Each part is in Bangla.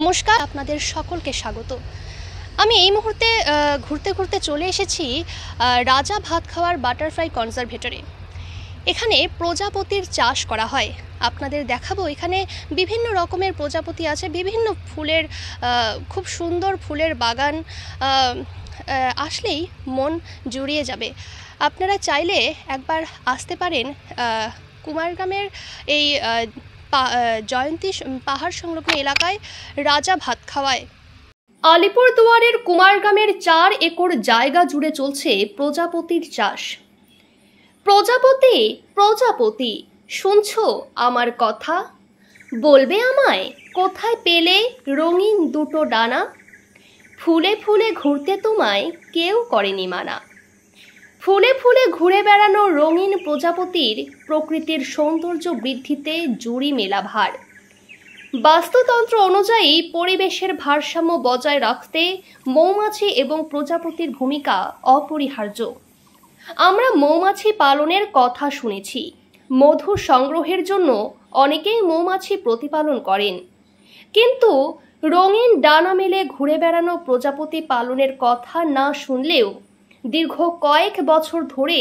নমস্কার, আপনাদের সকলকে স্বাগত। আমি এই মুহূর্তে ঘুরতে ঘুরতে চলে এসেছি রাজা ভাতখাওয়ার বাটারফ্লাই কনজারভেটরি। এখানে প্রজাপতির চাষ করা হয়। আপনাদের দেখাবো এখানে বিভিন্ন রকমের প্রজাপতি আছে, বিভিন্ন ফুলের খুব সুন্দর ফুলের বাগান। আসলেই মন জুড়িয়ে যাবে। আপনারা চাইলে একবার আসতে পারেন কুমারগ্রামের এই জয়ন্তী পাহাড় সংলগ্ন এলাকায় রাজা ভাতখাওয়ায়। আলিপুরদুয়ারের কুমারগ্রামের 4 একর জায়গা জুড়ে চলছে প্রজাপতির চাষ। প্রজাপতি প্রজাপতি শুনছো আমার কথা, বলবে আমায় কোথায় পেলে রঙিন দুটো ডানা, ফুলে ফুলে ঘুরতে তোমায় কেউ করেনি মানা। ফুলে ফুলে ঘুরে বেড়ানো রঙিন প্রজাপতির প্রকৃতির সৌন্দর্য বৃদ্ধিতে জুড়ি মেলা ভার। বাস্তুতন্ত্র অনুযায়ী পরিবেশের ভারসাম্য বজায় রাখতে মৌমাছি এবং প্রজাপতির ভূমিকা অপরিহার্য। আমরা মৌমাছি পালনের কথা শুনেছি, মধু সংগ্রহের জন্য অনেকেই মৌমাছি প্রতিপালন করেন, কিন্তু রঙিন ডানা মেলে ঘুরে বেড়ানো প্রজাপতি পালনের কথা না শুনলেও দীর্ঘ কয়েক বছর ধরে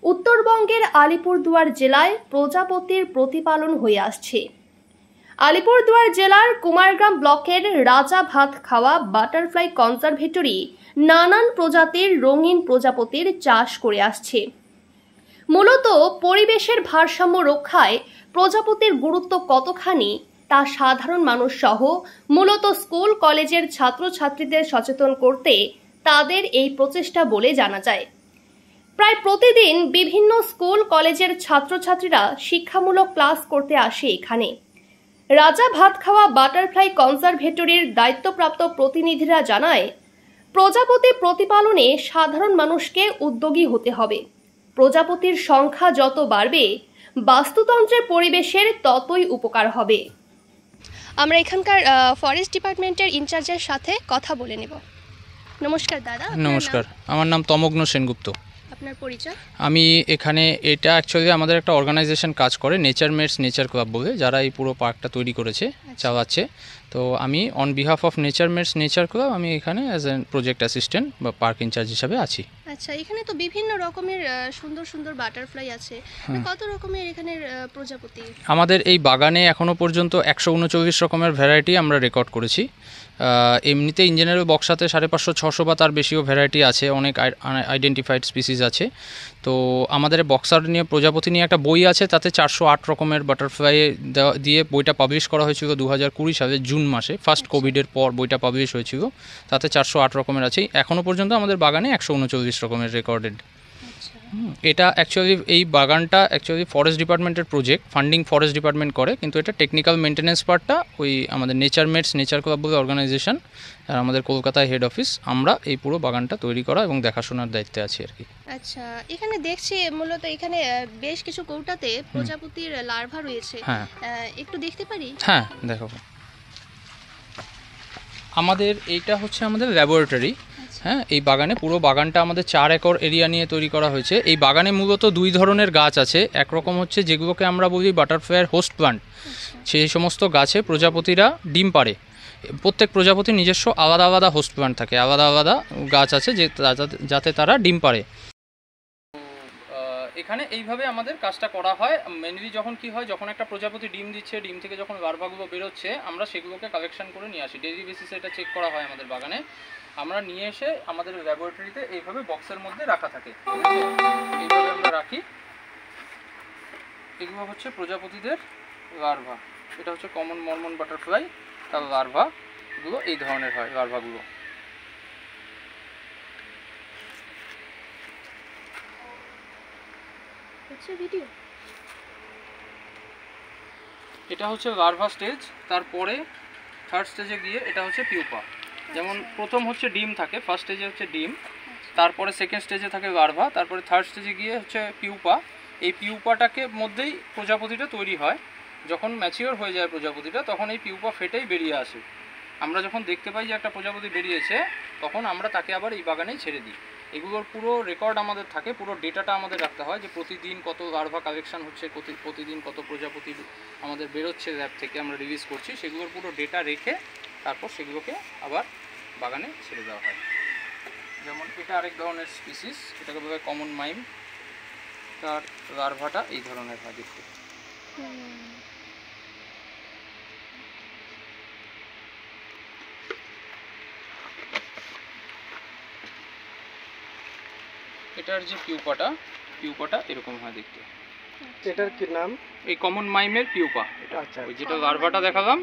উত্তরবঙ্গের আলিপুরদুয়ার জেলায় প্রজাপতির প্রতিপালন হয়ে আসছে। আলিপুরদুয়ার জেলার কুমারগ্রাম ব্লকের রাজা ভাতখাওয়া বাটারফ্লাই কনজারভেটরি নানান প্রজাতির রঙিন প্রজাপতির চাষ করে আসছে। মূলত পরিবেশের ভারসাম্য রক্ষায় প্রজাপতির গুরুত্ব কতখানি তা সাধারণ মানুষ সহ মূলত স্কুল কলেজের ছাত্রছাত্রীদের সচেতন করতে তাদের এই প্রচেষ্টা বলে জানা যায়। প্রায় প্রতিদিন বিভিন্ন স্কুল কলেজের ছাত্রছাত্রীরা শিক্ষামূলক ক্লাস করতে আসে এখানে। রাজা ভাতখাওয়া বাটারফ্লাই কনজারভেটরির দায়িত্বপ্রাপ্ত প্রতিনিধিরা জানায়, প্রজাপতি প্রতিপালনে সাধারণ মানুষকে উদ্যোগী হতে হবে। প্রজাপতির সংখ্যা যত বাড়বে, বাস্তুতন্ত্রের পরিবেশের ততই উপকার হবে। আমরা এখানকার ফরেস্ট ডিপার্টমেন্টের ইনচার্জের সাথে কথা বলে নেব। নমস্কার দাদা। নমস্কার, আমার নাম তমগ্ন সেনগুপ্ত। আপনার পরিচয়? আমি এখানে এটা অ্যাকচুয়ালি আমাদের একটা অর্গানাইজেশন কাজ করে, নেচার মেটস নেচার ক্লাব বলে, যারা এই পুরো পার্কটা তৈরি করেছে, চালাচ্ছে। তো আমি on behalf of nature mates nature club আমি এখানে অ্যাজ এ প্রজেক্ট অ্যাসিস্ট্যান্ট বা পার্ক ইনচার্জ হিসাবে আছি। আচ্ছা, এখানে তো বিভিন্ন রকমের সুন্দর সুন্দর বাটারফ্লাই আছে। কত রকমের এখানের প্রজাপতি? আমাদের এই বাগানে এখনও পর্যন্ত 139 রকমের ভ্যারাইটি আমরা রেকর্ড করেছি। এমনিতে ইন জেনারেল বক্সাতে 550-600 বা তার বেশিও ভ্যারাইটি আছে, অনেক আইডেন্টিফাইড স্পিসিস আছে। তো আমাদের বক্সার নিয়ে প্রজাপতি নিয়ে একটা বই আছে, তাতে 408 রকমের বাটারফ্লাই দিয়ে বইটা পাবলিশ করা হয়েছিল 2020 সালে জুন মাসে, ফার্স্ট কোভিডের পর বইটা পাবলিশ হয়েছিল। তাতে 408 রকমের আছে। এখনও পর্যন্ত আমাদের বাগানে 139 রকমের রেকর্ডেড। এটা অ্যাকচুয়ালি এই বাগানটা অ্যাকচুয়ালি ফরেস্ট ডিপার্টমেন্টের প্রজেক্ট, ফান্ডিং ফরেস্ট ডিপার্টমেন্ট করে, কিন্তু এটা টেকনিক্যাল মেনটেন্যান্স পার্টটা ওই আমাদের নেচার মেটস নেচার ক্লাব বলে অর্গানাইজেশন আর আমাদের কলকাতায় হেড অফিস, আমরা এই পুরো বাগানটা তৈরি করা এবং দেখাশোনার দায়িত্বে আছি আর কি। আচ্ছা, এখানে দেখছি মূলত এখানে বেশ কিছু কৌটাতে প্রজাপতির লার্ভা রয়েছে। হ্যাঁ, একটু দেখতে পারি? হ্যাঁ দেখাবো। আমাদের এইটা হচ্ছে আমাদের ল্যাবরেটরি। হ্যাঁ, এই বাগানে পুরো বাগানটা আমাদের 4 একর এরিয়া নিয়ে তৈরি করা হয়েছে। এই বাগানে মূলত 2 ধরনের গাছ আছে। একরকম হচ্ছে যেগুলোকে আমরা বলি বাটারফ্লাইয়ের হোস্ট প্লান্ট, সেই সমস্ত গাছে প্রজাপতিরা ডিম পাড়ে। প্রত্যেক প্রজাপতির নিজস্ব আলাদা আলাদা হোস্ট প্লান্ট থাকে, আলাদা আলাদা গাছ আছে যাতে তারা ডিম পাড়ে। এখানে এইভাবে আমাদের কাজটা করা হয়। মেনলি যখন কি হয়, যখন একটা প্রজাপতি ডিম দিচ্ছে, ডিম থেকে যখন লার্ভাগুলো বেরোচ্ছে, আমরা সেগুলোকে কালেকশন করে নিয়ে আসি। ডেইলি বেসিসে এটা চেক করা হয় আমাদের বাগানে। আমরা নিয়ে এসে আমাদের ল্যাবরেটরিতে এইভাবে বক্সের মধ্যে রাখা থাকে, এইভাবে আমরা রাখি। এগুলো হচ্ছে প্রজাপতিদের লার্ভা। এটা হচ্ছে কমন মর্মন বাটারফ্লাই, তার লার্ভাগুলো এই ধরনের হয়। লার্ভাগুলো এটা হচ্ছে লার্ভা স্টেজ। তারপরে থার্ড স্টেজে গিয়ে এটা হচ্ছে পিউপা। যেমন প্রথম হচ্ছে ডিম থাকে, ফার্স্ট স্টেজে হচ্ছে ডিম, তারপরে সেকেন্ড স্টেজে থাকে লার্ভা, তারপরে থার্ড স্টেজে গিয়ে হচ্ছে পিউপা। এই পিউপাটাকে মধ্যেই প্রজাপতিটা তৈরি হয়। যখন ম্যাচিওর হয়ে যায় প্রজাপতিটা, তখন এই পিউপা ফেটেই বেরিয়ে আসে। আমরা যখন দেখতে পাই যে একটা প্রজাপতি বেরিয়েছে, তখন আমরা তাকে আবার এই বাগানেই ছেড়ে দিই। এগুলোর পুরো রেকর্ড আমাদের থাকে, পুরো ডেটাটা আমাদের রাখতে হয় যে প্রতিদিন কত লার্ভা কালেকশন হচ্ছে, প্রতিদিন কত প্রজাপতি আমাদের বেরোচ্ছে ল্যাব থেকে, আমরা রিলিজ করছি। সেগুলোর পুরো ডেটা রেখে তারপর সেগুলোকে আবার বাগানে ছেড়ে দেওয়া হয়। যেমন এটা আরেক ধরনের স্পিসিস, এটাকে বলা হয় কমন মাইম। তার লার্ভাটা এই ধরনের হয় দেখতে। এটার যে পিউপাটা এরকম হয় দেখতে। এটার কি নাম? এই কমন মাইমের পিউপা এটা। আচ্ছা, ওই যেটা লার্ভাটা দেখালাম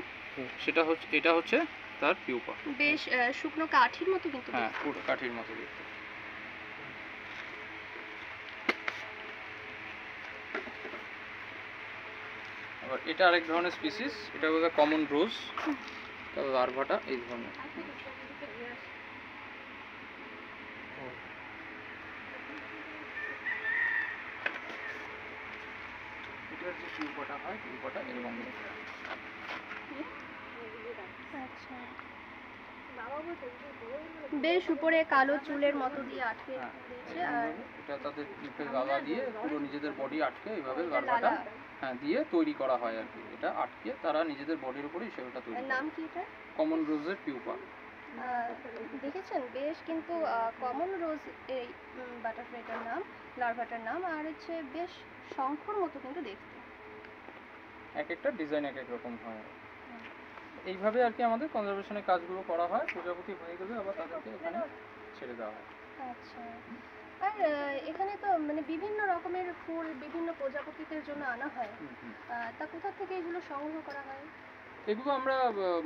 এটা হচ্ছে তার পিউপা। বেশ শুকনো কাঠির মতো কিন্তু হ্যাঁ, পুরো কাঠির মতো দেখতে। আবার এটা আরেক ধরনের স্পিসিস, এটা হলো কমন রোজ। তার লার্ভাটা এই ধরনের। এটার যে পিউপাটা হয়, পিউপাটা এরকম দেখতে। আচ্ছা, বেশ উপরে কালো চুলের মতো দিয়ে আটকে দিয়েছে। আর এটা তাদের পিপের গালা দিয়ে পুরো নিজেদের বডি আটকে এইভাবে লার্ভাটা দিয়ে তৈরি করা হয় আর কি। এটা আটকে তারা নিজেদের বডির উপরেই সেটা তৈরি করে। নাম কি এটা? কমন রোজের পিউপা। দেখেছেন বেশ কিন্তু কমন রোজ এই বাটারফ্লাইটার নাম, লার্ভাটার নাম। আর হচ্ছে বেশ শঙ্খর মতো কিন্তু দেখতে। এক একটা ডিজাইন এক এক রকম হয়। এইভাবে আর কি আমাদের কনজারভেশনের কাজগুলো করা হয়। প্রজাপতি হয়ে গেলে আবার তাদেরকে এখানে ছেড়ে দেওয়া হয়। আচ্ছা, আর এখানে তো মানে বিভিন্ন রকমের ফুল বিভিন্ন প্রজাপতিদের জন্য আনা হয়। তা কোথা থেকে এগুলো সংগ্রহ করা হয়? এগুলো আমরা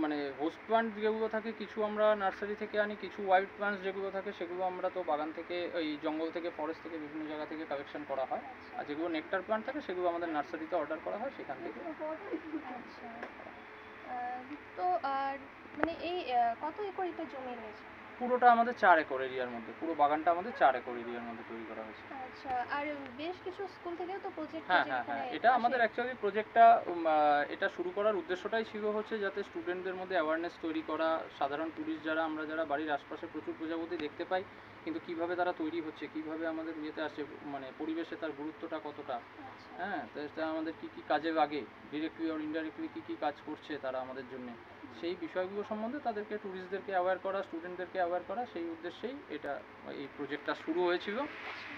মানে হোস্ট প্লান্ট যেগুলো থাকে কিছু আমরা নার্সারি থেকে আনি, কিছু ওয়াইল্ড প্লান্টস যেগুলো থাকে সেগুলো আমরা তো বাগান থেকে, ওই জঙ্গল থেকে, ফরেস্ট থেকে বিভিন্ন জায়গা থেকে কালেকশন করা হয়। আর যেগুলো নেকটার প্লান্ট থাকে সেগুলো আমাদের নার্সারিতে অর্ডার করা হয় সেখান থেকে। আচ্ছা, তো আর মানে এই কত একর এটা জমি রয়েছে? পুরোটা আমাদের 4 একর এরিয়ার মধ্যে, পুরো বাগানটা আমাদের 4 একর এরিয়ার মধ্যে তৈরি করা হয়েছে। আচ্ছা, আর বেশ কিছু স্কুল থেকেও তো প্রজেক্ট হ্যাঁ, এটা আমাদের অ্যাকচুয়ালি প্রজেক্টটা এটা শুরু করার উদ্দেশ্যটাই ছিল হচ্ছে যাতে স্টুডেন্টদের মধ্যে অ্যাওয়ারনেস তৈরি করা। সাধারণ ট্যুরিস্ট যারা বাড়ির আশপাশে প্রচুর প্রজাপতি দেখতে পাই, কিন্তু কিভাবে তারা তৈরি হচ্ছে, কিভাবে আমাদের ইয়েতে আসছে, মানে পরিবেশে তার গুরুত্বটা কতটা, হ্যাঁ, তো আমাদের কি কি কাজে লাগে, ডিরেক্টলি আর ইনডাইরেক্টলি কি কি কাজ করছে তারা আমাদের জন্য, সেই বিষয়গুলো সম্বন্ধে তাদেরকে, ট্যুরিস্টদেরকে অ্যাওয়্যার করা, স্টুডেন্টদেরকে অ্যাওয়্যার করা, সেই উদ্দেশ্যেই এই প্রজেক্টটা শুরু হয়েছিল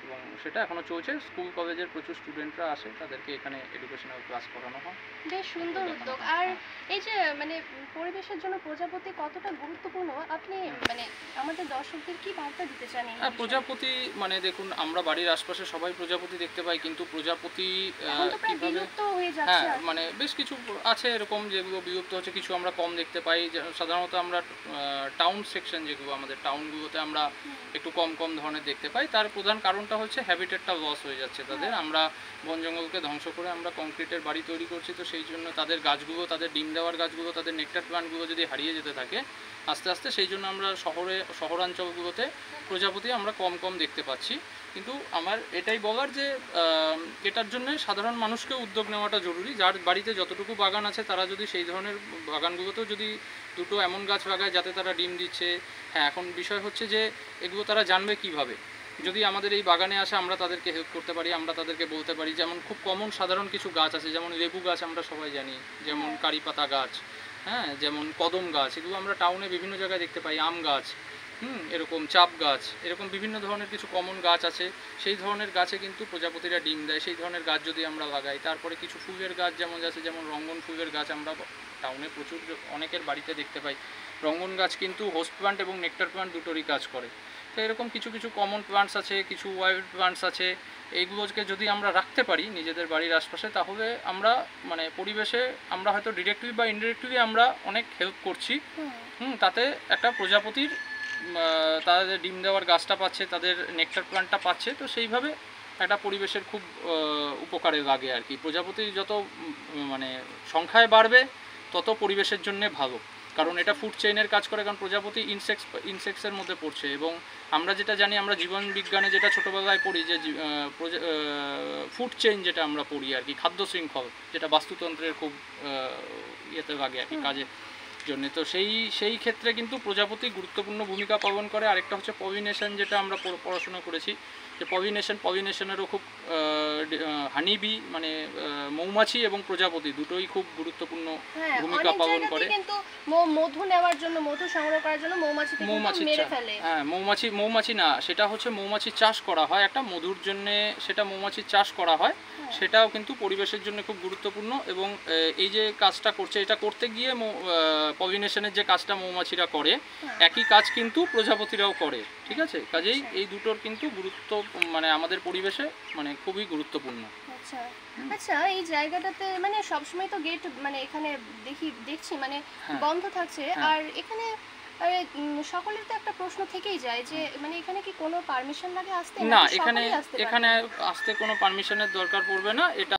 এবং সেটা এখনও চলছে। স্কুল কলেজের প্রচুর স্টুডেন্টরা আসে, তাদেরকে এখানে এডুকেশনাল ক্লাস করানো হয়। বেশ সুন্দর উদ্যোগ। আর এই যে মানে পরিবেশের জন্য প্রজাপতি কতটা গুরুত্বপূর্ণ, আপনি মানে আমাদের দর্শকদের কি বার্তা দিতে চান? হ্যাঁ, প্রজাপতি মানে দেখুন, আমরা বাড়ির আশপাশে সবাই প্রজাপতি দেখতে পাই, কিন্তু প্রজাপতি কিভাবে, হ্যাঁ, মানে বেশ কিছু আছে এরকম যেগুলো বিলুপ্ত হচ্ছে, কিছু আমরা কম দেখতে পাই। সাধারণত আমরা টাউন সেকশন যেগুলো আমাদের টাউনগুলোতে আমরা একটু কম ধরনের দেখতে পাই। তার প্রধান কারণটা হচ্ছে হ্যাবিটেটটা লস হয়ে যাচ্ছে তাদের। আমরা বন জঙ্গলকে ধ্বংস করে আমরা কংক্রিটের বাড়ি তৈরি করছি, তো সেই জন্য তাদের গাছগুলো, তাদের ডিম দেওয়ার গাছগুলো, তাদের নেকটার প্লান্টগুলো যদি হারিয়ে যেতে থাকে আস্তে আস্তে, সেই জন্য আমরা শহরাঞ্চলগুলোতে প্রজাপতি আমরা কম দেখতে পাচ্ছি। কিন্তু আমার এটাই বলার যে এটার জন্য সাধারণ মানুষকে উদ্যোগ নেওয়াটা জরুরি। যার বাড়িতে যতটুকু বাগান আছে তারা যদি সেই ধরনের বাগানগুলোতেও যদি দুটো এমন গাছ লাগায় যাতে তারা ডিম দিচ্ছে। হ্যাঁ, এখন বিষয় হচ্ছে যে এগুলো তারা জানবে কিভাবে। যদি আমাদের এই বাগানে আসে আমরা তাদেরকে হেল্প করতে পারি, আমরা তাদেরকে বলতে পারি। যেমন খুব কমন সাধারণ কিছু গাছ আছে, যেমন লেবু গাছ আমরা সবাই জানি, যেমন কারি পাতা গাছ, হ্যাঁ, যেমন কদম গাছ, এগুলো আমরা টাউনে বিভিন্ন জায়গায় দেখতে পাই, আম গাছ, এরকম চাপ গাছ, এরকম বিভিন্ন ধরনের কিছু কমন গাছ আছে। সেই ধরনের গাছে কিন্তু প্রজাপতিরা ডিম দেয়। সেই ধরনের গাছ যদি আমরা লাগাই, তারপরে কিছু ফুলের গাছ যেমন আছে, যেমন রঙ্গন ফুলের গাছ আমরা টাউনে প্রচুর অনেকের বাড়িতে দেখতে পাই। রঙ্গন গাছ কিন্তু হোস্ট প্লান্ট এবং নেকটার প্লান্ট দুটোরই কাজ করে। তো এরকম কিছু কমন প্লান্টস আছে, কিছু ওয়াইল্ড প্লান্টস আছে। এইগুলোকে যদি আমরা রাখতে পারি নিজেদের বাড়ির আশপাশে, তাহলে আমরা মানে পরিবেশে আমরা হয়তো ডিরেক্টলি বা ইনডিরেক্টলি আমরা অনেক হেল্প করছি। তাতে একটা প্রজাপতির তাদের ডিম দেওয়ার গাছটা পাচ্ছে, তাদের নেকটার প্লান্টটা পাচ্ছে, তো সেইভাবে একটা পরিবেশের খুব উপকারে লাগে আর কি। প্রজাপতি যত মানে সংখ্যায় বাড়বে তত পরিবেশের জন্যে ভালো, কারণ এটা ফুড চেইনের কাজ করে। কারণ প্রজাপতি ইনসেক্টসের মধ্যে পড়ছে, এবং আমরা যেটা জানি, আমরা জীবন বিজ্ঞানে যেটা ছোটোবেলায় পড়ি যে ফুড চেইন যেটা আমরা পড়ি আর কি, খাদ্য শৃঙ্খল, যেটা বাস্তুতন্ত্রের খুব ইয়েতে লাগে আর কি কাজের জন্য। তো সেই ক্ষেত্রে কিন্তু প্রজাপতি গুরুত্বপূর্ণ ভূমিকা পালন করে। আরেকটা হচ্ছে পলিনেশন, যেটা আমরা পড়াশোনা করেছি। যে পলিনেশনেরও খুব হানিবি মানে মৌমাছি এবং প্রজাপতি দুটোই খুব গুরুত্বপূর্ণ হ্যাঁ, ভূমিকা অনেক পালন জায়গাতে করে। কিন্তু মধু নেওয়ার জন্য, মধু সংগ্রহ করার জন্য মৌমাছিকে কিন্তু মৌমাছির মেরে ফেলে। হ্যাঁ, মৌমাছি না, সেটা হচ্ছে মৌমাছির চাষ করা হয় একটা মধুর জন্যে, সেটা মৌমাছির চাষ করা হয়, সেটাও কিন্তু পরিবেশের জন্য খুব গুরুত্বপূর্ণ। এবং এই যে কাজটা করছে, এটা করতে গিয়ে পলিনেশনের যে কাজটা মৌমাছিরা করে একই কাজ কিন্তু প্রজাপতিরাও করে, ঠিক আছে? কাজেই এই দুটোর কিন্তু গুরুত্ব মানে আমাদের পরিবেশে মানে খুবই গুরুত্বপূর্ণ। আচ্ছা আচ্ছা, এই জায়গাটাতে মানে সবসময় তো গেট মানে এখানে দেখছি মানে হ্যাঁ। বন্ধ থাকছে, হ্যাঁ। আর এখানে সকলের তো একটা প্রশ্ন থেকেই যায় যে মানে এখানে কি কোনো পারমিশন লাগে আসতে, না, নাকি এখানে সকলেই আসতে পারে? এখানে আসতে কোনো পারমিশনের দরকার পড়বে না। এটা